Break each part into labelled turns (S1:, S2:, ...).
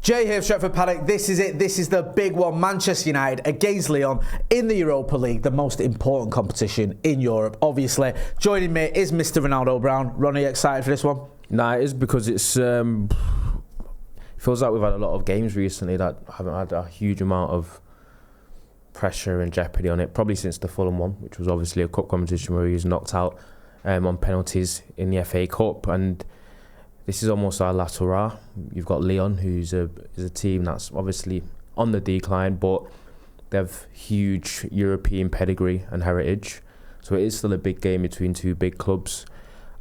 S1: Jay here, Stretford, Paddock. This is it. This is the big one. Manchester United against Lyon in the Europa League, the most important competition in Europe. Obviously, joining me is Mr. Ronaldo Brown. Ronnie, excited for this one?
S2: Nah, it is because it's feels like we've had a lot of games recently that haven't had a huge amount of pressure and jeopardy on it. Probably since the Fulham one, which was obviously a cup competition where he was knocked out on penalties in the FA Cup, and this is almost our last hurrah. You've got Lyon, who's a team that's obviously on the decline, but they have huge European pedigree and heritage. So it is still a big game between two big clubs.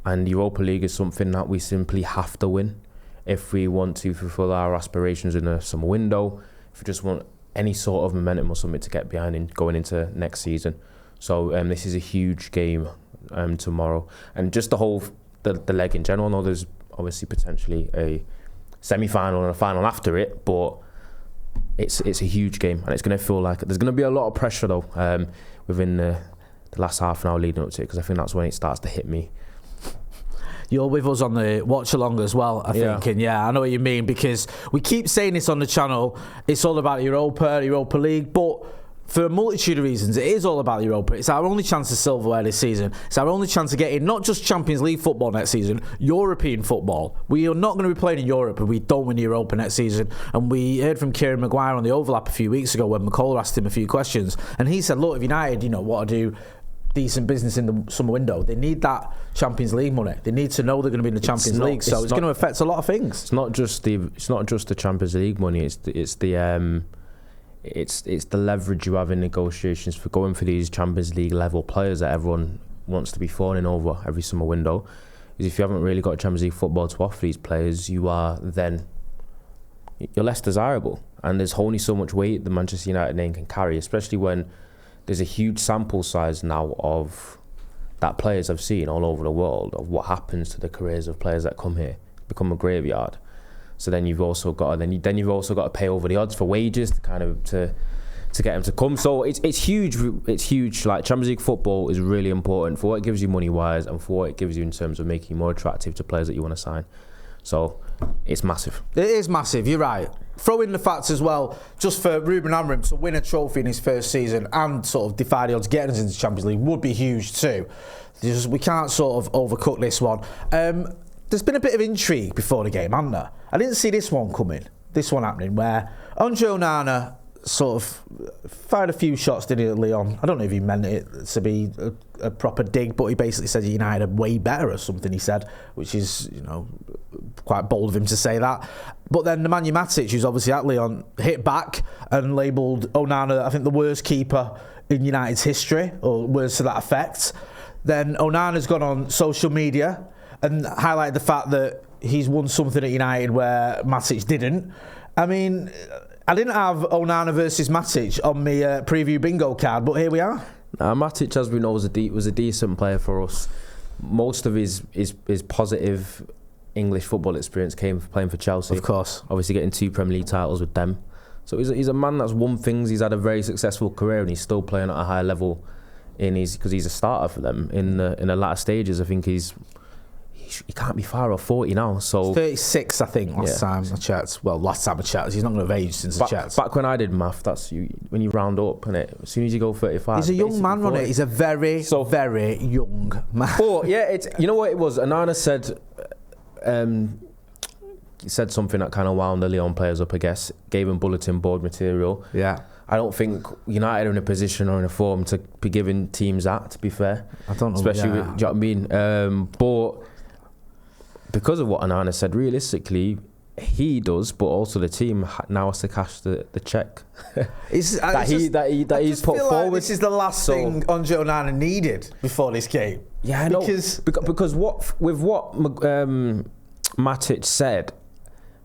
S2: And Europa League is something that we simply have to win if we want to fulfil our aspirations in the summer window, if we just want any sort of momentum or something to get behind in going into next season. So this is a huge game tomorrow. And just the whole the leg in general. I know there's obviously potentially a semi-final and a final after it, but it's a huge game, and it's going to feel like there's going to be a lot of pressure though within the last half an hour leading up to it, because I think that's when it starts to hit me.
S1: You're with us on the watch along as well, I think, and I know what you mean, because we keep saying this on the channel. It's all about Europa League, but for a multitude of reasons, it is all about Europa. It's our only chance of silverware this season. It's our only chance of getting not just Champions League football next season, European football. We are not going to be playing in Europe if we don't win Europa next season. And we heard from Kieran Maguire on the overlap a few weeks ago when McCall asked him a few questions, and he said, look, if United, want to do decent business in the summer window, they need that Champions League money. They need to know they're going to be in the Champions League, so it's going to affect a lot of things.
S2: It's not just the Champions League money. It's the leverage you have in negotiations for going for these Champions League level players that everyone wants to be fawning over every summer window. Is if you haven't really got Champions League football to offer these players, you're less desirable, and there's only so much weight the Manchester United name can carry, especially when there's a huge sample size now of that players have seen all over the world of what happens to the careers of players that come here, become a graveyard. So then you've also got to pay over the odds for wages to kind of to get them to come. So it's huge. It's huge. Like, Champions League football is really important for what it gives you money wise and for what it gives you in terms of making you more attractive to players that you want to sign. So it's massive.
S1: It is massive, you're right. Throw in the fact as well, just for Ruben Amorim to win a trophy in his first season and sort of defy the odds getting us into the Champions League would be huge too. We can't sort of overcook this one. There's been a bit of intrigue before the game, hasn't there? I didn't see this one happening, where Onana sort of fired a few shots, didn't he, at Lyon? I don't know if he meant it to be a proper dig, but he basically said United are way better or something, he said, which is, quite bold of him to say that. But then the man Matić, who's obviously at Lyon, hit back and labelled Onana, I think, the worst keeper in United's history, or words to that effect. Then Onana's gone on social media and highlighted the fact that he's won something at United where Matić didn't. I mean, I didn't have Onana versus Matić on my preview bingo card, but here we are.
S2: Matić, as we know, was a decent player for us. Most of his positive English football experience came from playing for Chelsea.
S1: Of course.
S2: Obviously getting 2 Premier League titles with them. So he's a man that's won things. He's had a very successful career, and he's still playing at a high level because he's a starter for them in the latter stages. I think he can't be far off 40 now. So
S1: 36, I think, last time I checked. Well, last time I checked. He's not going to have aged since I checked.
S2: Back when I did math, that's when you round up, innit? As soon as you go 35.
S1: He's a young man, on it. He's a very young man.
S2: But yeah, you know what it was? Onana said, he said something that kind of wound the Lyon players up, I guess. Gave them bulletin board material.
S1: Yeah.
S2: I don't think United are in a position or in a form to be giving teams that, to be fair.
S1: I don't know.
S2: Especially with, do you know what I mean? But because of what Onana said, realistically, he does, but also the team now has to cash the check he's put forward.
S1: Like this is the last thing Andre Onana needed before this game.
S2: Yeah, I know. Because what Matić said,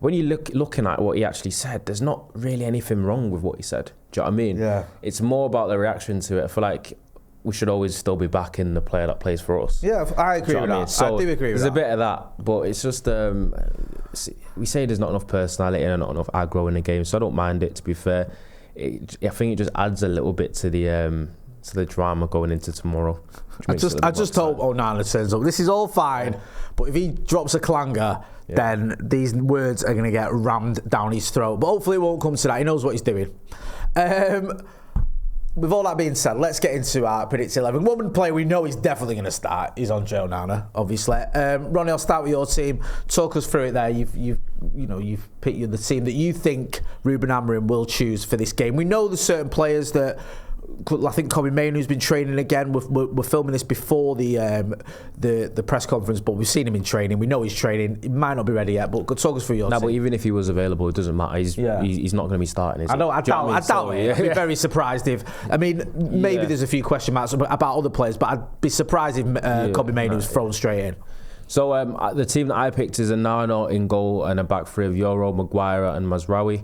S2: when you looking at what he actually said, there's not really anything wrong with what he said. Do you know what I mean?
S1: Yeah.
S2: It's more about the reaction to it. I feel like we should always still be backing the player that plays for us.
S1: Yeah, I agree with that.
S2: So
S1: I do agree with
S2: that. There's a bit of that, but it's just we say there's not enough personality and not enough aggro in the game, so I don't mind it, to be fair. I think it just adds a little bit to the to the drama going into tomorrow.
S1: I just hope Onana turns up. This is all fine, but if he drops a clanger, then these words are going to get rammed down his throat. But hopefully it won't come to that. He knows what he's doing. With all that being said, let's get into our Predict 11. One player we know is definitely going to start is on Jay Onana, obviously. Ronnie, I'll start with your team. Talk us through it there. You've picked the team that you think Ruben Amorim will choose for this game. We know there's certain players that, I think Kobbie Mainoo's been training again. We're filming this before the press conference, but we've seen him in training. We know he's training. He might not be ready yet, but talk us through your team.
S2: But even if he was available, it doesn't matter. He's not going to be starting.
S1: I know. I doubt it. I'd be very surprised if. I mean, maybe there's a few question marks about other players, but I'd be surprised if Kobbie Mainoo was thrown straight in.
S2: So the team that I picked is Onana in goal and a back three of Euro, Maguire, and Mazraoui.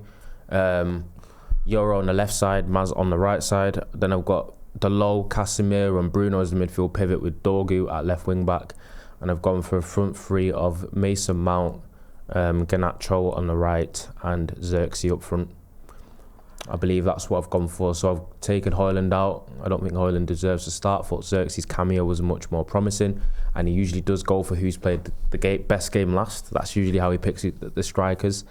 S2: Euro on the left side, Maz on the right side. Then I've got Dalot, Casemiro and Bruno as the midfield pivot with Dorgu at left wing back. And I've gone for a front three of Mason Mount, Garnacho on the right and Xerxes up front. I believe that's what I've gone for. So I've taken Højlund out. I don't think Højlund deserves to start. I thought Xerxes' cameo was much more promising. And he usually does go for who's played the best game last. That's usually how he picks the strikers.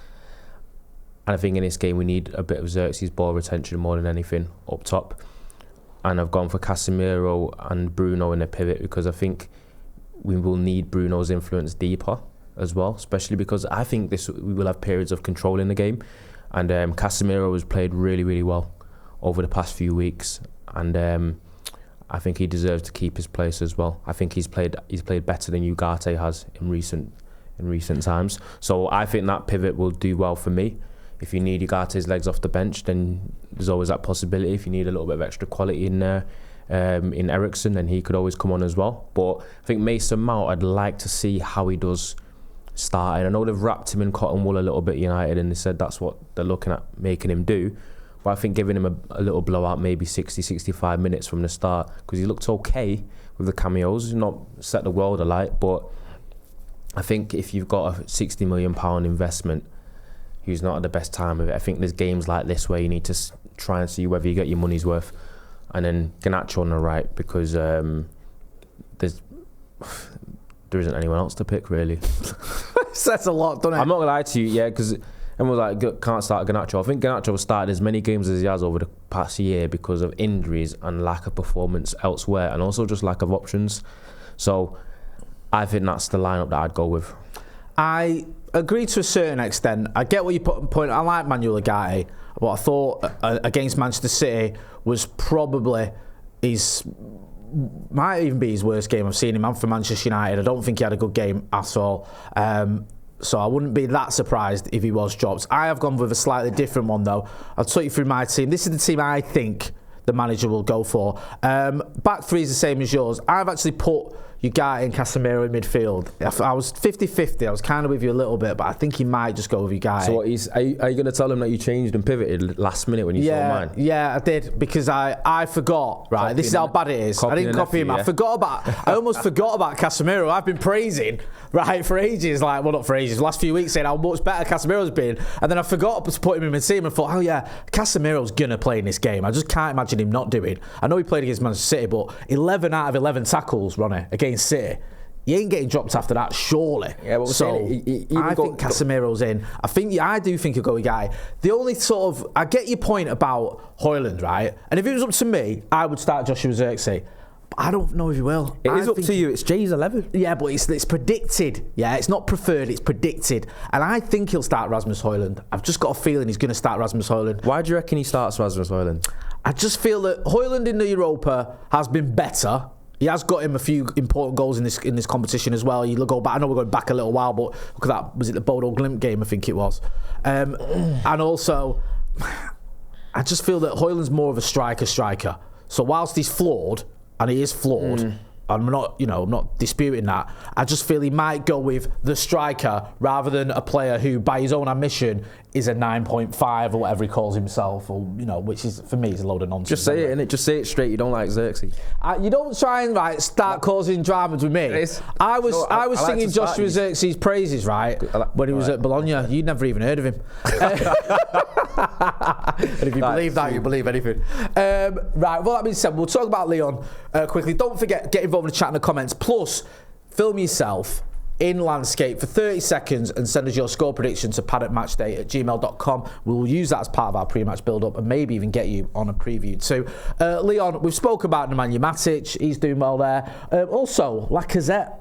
S2: And I think in this game we need a bit of Xerxes' ball retention more than anything up top. And I've gone for Casemiro and Bruno in the pivot because I think we will need Bruno's influence deeper as well, especially because I think we will have periods of control in the game. And Casemiro has played really, really well over the past few weeks. And I think he deserves to keep his place as well. I think he's played better than Ugarte has in recent times. So I think that pivot will do well for me. If you need Ugarte's legs off the bench, then there's always that possibility. If you need a little bit of extra quality in there, in Eriksen, then he could always come on as well. But I think Mason Mount, I'd like to see how he does start. And I know they've wrapped him in cotton wool a little bit, United, and they said that's what they're looking at making him do. But I think giving him a little blowout, maybe 60, 65 minutes from the start, because he looked okay with the cameos. He's not set the world alight, but I think if you've got a £60 million investment, who's not at the best time of it. I think there's games like this where you need to try and see whether you get your money's worth. And then Garnacho on the right because there isn't anyone else to pick really.
S1: That's a lot, doesn't it?
S2: I'm not gonna lie to you, because everyone's like, can't start Garnacho. I think Garnacho has started as many games as he has over the past year because of injuries and lack of performance elsewhere, and also just lack of options. So I think that's the lineup that I'd go with. I
S1: agree to a certain extent. I get what you point. I like Manuel Ugarte. What I thought against Manchester City was probably might even be his worst game I've seen him for Manchester United. I don't think he had a good game at all. So I wouldn't be that surprised if he was dropped. I have gone with a slightly different one though. I'll take you through my team. This is the team I think the manager will go for. Back three is the same as yours. I've actually put Ugarte and Casemiro in midfield. I was 50-50. I was kind of with you a little bit, but I think he might just go with Ugarte.
S2: So what are you going to tell him that you changed and pivoted last minute when you saw mine? Yeah,
S1: I did, because I forgot, right? This is how bad it is. I didn't copy him. I almost forgot about Casemiro. I've been praising, right, for ages. Not for ages. The last few weeks saying how much better Casemiro's been. And then I forgot to put him in my team and thought, oh yeah, Casemiro's going to play in this game. I just can't imagine him not doing. I know he played against Manchester City, but 11 out of 11 tackles, Ronnie, against City. You ain't getting dropped after that, surely.
S2: Yeah, but
S1: so I think Casemiro's in. I do think he'll go with Guy. The only I get your point about Højlund, right? And if it was up to me, I would start Joshua Xerxes. But I don't know if he will.
S2: It is up to you. It's Jay's 11.
S1: Yeah, but it's predicted. Yeah, it's not preferred. It's predicted. And I think he'll start Rasmus Højlund. I've just got a feeling he's going to start Rasmus Højlund.
S2: Why do you reckon he starts Rasmus Højlund?
S1: I just feel that Højlund in the Europa has been better. He has got him a few important goals in this competition as well. You go back. I know we're going back a little while, but look at that. Was it the Bodo Glimt game? I think it was. And also, I just feel that Højlund's more of a striker. So whilst he's flawed, and he is flawed, and I'm not disputing that, I just feel he might go with the striker rather than a player who, by his own admission, is a 9.5 or whatever he calls himself, or which is for me is a load of nonsense.
S2: Just say it, innit? Just say it straight. You don't like Xerxes.
S1: You don't try and start causing dramas with me. I was singing Joshua Xerxes' praises when he was at Bologna. You'd never even heard of him. And if you believe that, you believe anything. Right. Well, that being said, we'll talk about Lyon quickly. Don't forget, get involved in the chat in the comments. Plus, film yourself in landscape for 30 seconds and send us your score prediction to paddockmatchday@gmail.com. We'll use that as part of our pre-match build-up and maybe even get you on a preview too. Lyon, we've spoken about Nemanja Matić. He's doing well there. Also, Lacazette.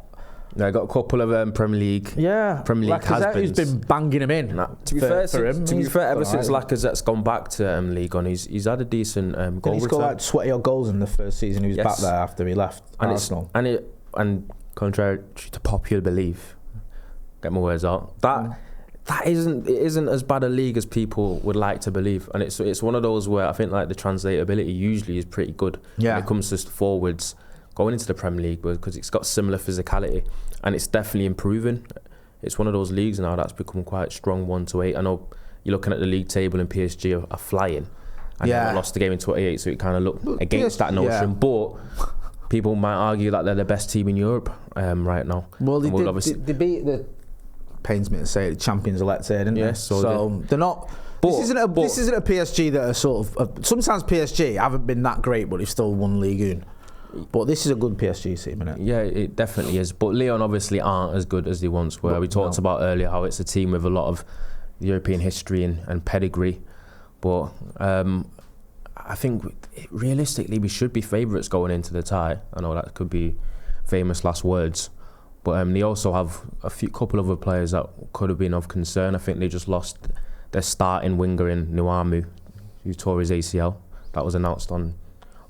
S2: Yeah, I got a couple of Premier League
S1: Lacazette, who's been banging him in.
S2: To be fair, ever since Lacazette's gone back to League On, he's had a decent goal return.
S1: He scored like 20 odd goals in the first season he was back there after he left Arsenal.
S2: And contrary to popular belief, get my words out, that isn't as bad a league as people would like to believe, and it's one of those where I think like the translatability usually is pretty good when it comes to forwards going into the Premier League, because it's got similar physicality and it's definitely improving. It's one of those leagues now that's become quite strong 1-8. I know you're looking at the league table and PSG are flying, and they lost the game in 28, so it kind of looked against that notion, but people might argue that they're the best team in Europe right now.
S1: Well, they beat the, pains me to say it, champions-elect here, didn't they? So they're not. This isn't a PSG that are sort of. Sometimes PSG haven't been that great, but they've still won Ligue 1. But this is a good PSG team, isn't it? Yeah,
S2: it definitely is. But Lyon obviously aren't as good as they once were. We talked about earlier how it's a team with a lot of European history and pedigree. But I think realistically we should be favourites going into the tie. I know that could be famous last words, but they also have a couple other players that could have been of concern. I think they just lost their starting winger in Nuamu, who tore his ACL. That was announced on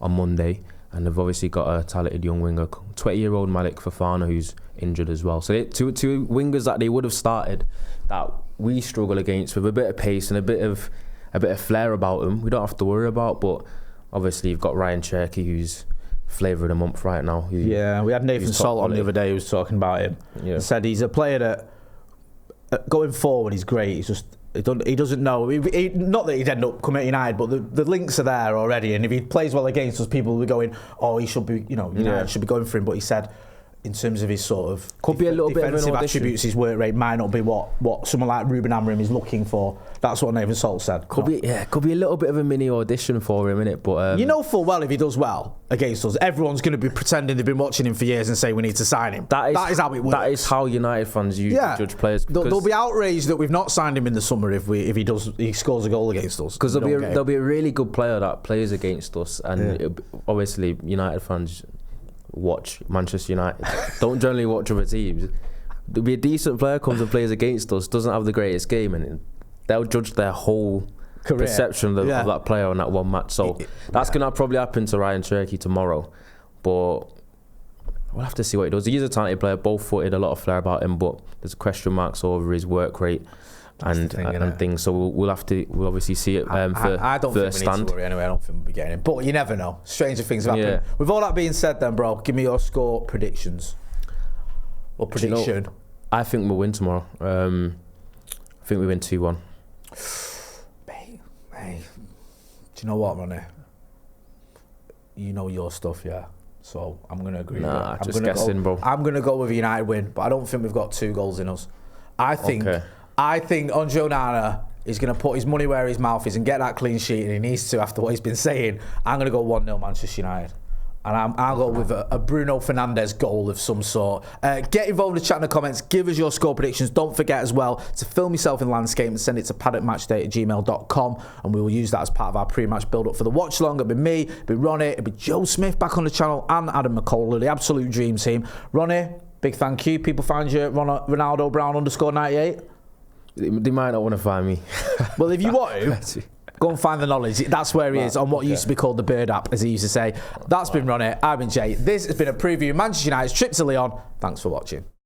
S2: Monday, and they've obviously got a talented young winger, 20-year-old Malik Fofana, who's injured as well. So two wingers that they would have started that we struggle against with a bit of pace and a bit of flair about them. We don't have to worry about, but obviously you've got Ryan Cherky, who's flavour of the month right now.
S1: We had Nathan Salt on the other day who was talking about him. He said he's a player that going forward he's great. He's just he doesn't know. Not that he'd end up coming at United, but the links are there already. And if he plays well against us, people will be going, "Oh, he should be. United should be going for him." But he said, in terms of his sort of
S2: could be a little bit of an
S1: attributes, his work rate might not be what someone like Ruben Amorim is looking for. That's what Nathan Salt said.
S2: Could be a little bit of a mini audition for him, innit? But
S1: you know full well if he does well against us, everyone's going to be pretending they've been watching him for years and say we need to sign him. That is how it works.
S2: That is how United fans usually judge players.
S1: They'll be outraged that we've not signed him in the summer if he scores a goal against us.
S2: Because there'll be a really good player that plays against us, and obviously United fans watch Manchester United. Don't generally watch other teams. There'll be a decent player comes and plays against us, doesn't have the greatest game, and they'll judge their whole perception of that player on that one match. So that's going to probably happen to Ryan Cherky tomorrow, but we'll have to see what he does. He's a talented player, both-footed, a lot of flair about him, but there's question marks over his work rate and things. So we'll obviously see it
S1: I don't think we need to worry anyway. I don't think we'll be getting it, but you never know. Stranger things happen. Yeah. With all that being said, then, bro, give me your score predictions or prediction.
S2: I think we'll win tomorrow. I think we win 2-1.
S1: Hey, do you know what, Ronnie? You know your stuff, yeah. So I'm going to agree.
S2: Nah, just guessing, bro.
S1: I'm going to go with a United win, but I don't think we've got 2 goals in us. I think Onana is going to put his money where his mouth is and get that clean sheet, and he needs to after what he's been saying. I'm going to go 1-0 Manchester United. And I'll go with a Bruno Fernandes goal of some sort. Get involved in the chat in the comments. Give us your score predictions. Don't forget as well to film yourself in landscape and send it to paddockmatchday@gmail.com, and we will use that as part of our pre-match build-up for the watch-along. It'll be me, it'll be Ronnie, it'll be Joe Smith back on the channel, and Adam McCullough, the absolute dream team. Ronnie, big thank you. People find you at Ronaldo Brown _98.
S2: They might not want to find me.
S1: Well, if you want to, go and find the knowledge. That's where he is on what used to be called the Bird app, as he used to say. That's been Ronnie. I've been Jay. This has been a preview of Manchester United's trip to Lyon. Thanks for watching.